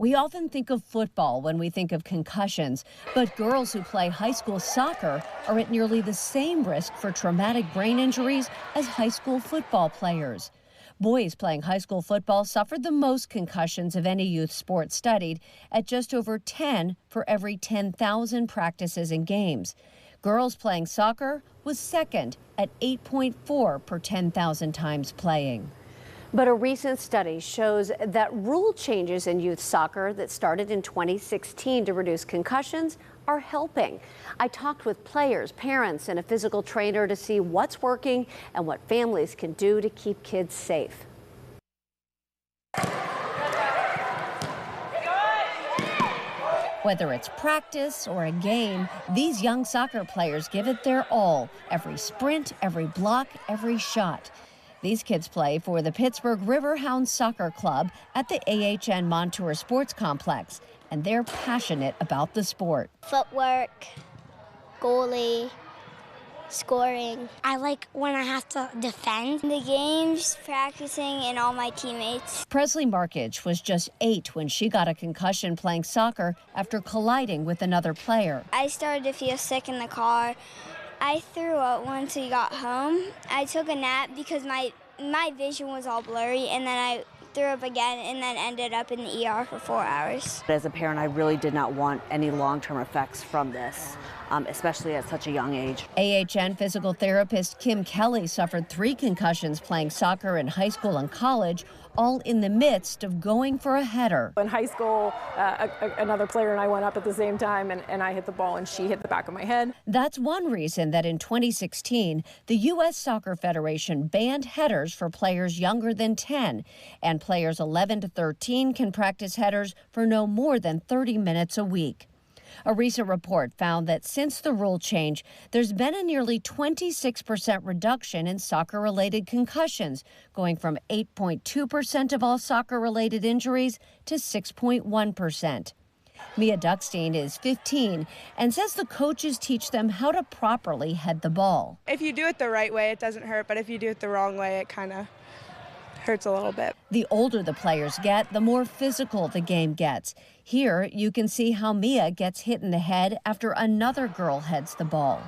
We often think of football when we think of concussions, but girls who play high school soccer are at nearly the same risk for traumatic brain injuries as high school football players. Boys playing high school football suffered the most concussions of any youth sport studied, at just over 10 for every 10,000 practices and games. Girls playing soccer was second at 8.4 per 10,000 times playing. But a recent study shows that rule changes in youth soccer that started in 2016 to reduce concussions are helping. I talked with players, parents, and a physical trainer to see what's working and what families can do to keep kids safe. Whether it's practice or a game, these young soccer players give it their all. Every sprint, every block, every shot. These kids play for the Pittsburgh Riverhounds Soccer Club at the AHN Montour Sports Complex, and they're passionate about the sport. Footwork, goalie, scoring. I like when I have to defend. The games, practicing, and all my teammates. Presley Markage was just 8 when she got a concussion playing soccer after colliding with another player. I started to feel sick in the car. I threw up once we got home. I took a nap because my vision was all blurry, and then I threw up again and then ended up in the ER for 4 hours. As a parent, I really did not want any long-term effects from this, especially at such a young age. AHN physical therapist Kim Kelly suffered 3 concussions playing soccer in high school and college, all in the midst of going for a header. In high school, another player and I went up at the same time, and I hit the ball and she hit the back of my head. That's one reason that in 2016, the U.S. Soccer Federation banned headers for players younger than 10, and players 11 to 13 can practice headers for no more than 30 minutes a week. A recent report found that since the rule change, there's been a nearly 26% reduction in soccer-related concussions, going from 8.2% of all soccer-related injuries to 6.1%. Mia Duckstein is 15 and says the coaches teach them how to properly head the ball. If you do it the right way, it doesn't hurt, but if you do it the wrong way, it kind of hurts a little bit. The older the players get, the more physical the game gets. Here, you can see how Mia gets hit in the head after another girl heads the ball.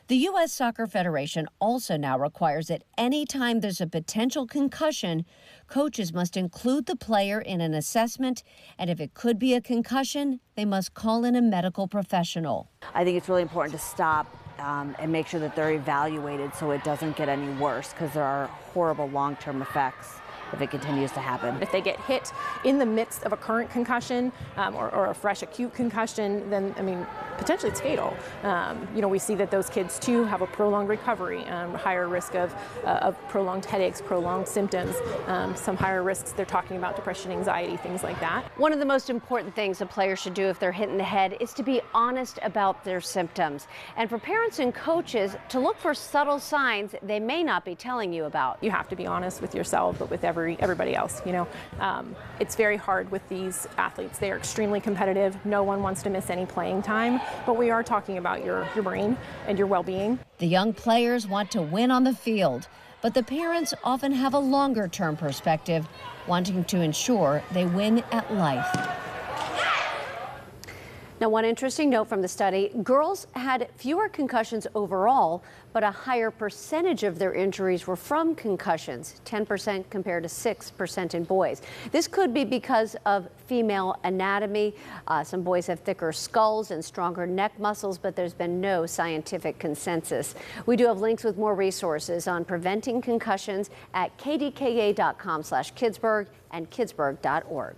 The U.S. Soccer Federation also now requires that any time there's a potential concussion, coaches must include the player in an assessment, and if it could be a concussion, they must call in a medical professional. I think it's really important to stop and make sure that they're evaluated so it doesn't get any worse, because there are horrible long-term effects if it continues to happen. If they get hit in the midst of a current concussion or a fresh acute concussion, then, I mean, potentially it's fatal. We see that those kids, too, have a prolonged recovery, higher risk of prolonged headaches, prolonged symptoms, some higher risks. They're talking about depression, anxiety, things like that. One of the most important things a player should do if they're hit in the head is to be honest about their symptoms. And for parents and coaches to look for subtle signs they may not be telling you about. You have to be honest with yourself, but with everybody else. It's very hard with these athletes. They are extremely competitive. No one wants to miss any playing time, but we are talking about your brain and your well-being. The young players want to win on the field, but the parents often have a longer-term perspective, wanting to ensure they win at life. Now, one interesting note from the study, girls had fewer concussions overall, but a higher percentage of their injuries were from concussions, 10% compared to 6% in boys. This could be because of female anatomy. Some boys have thicker skulls and stronger neck muscles, but there's been no scientific consensus. We do have links with more resources on preventing concussions at kdka.com/Kidsburg and kidsburg.org.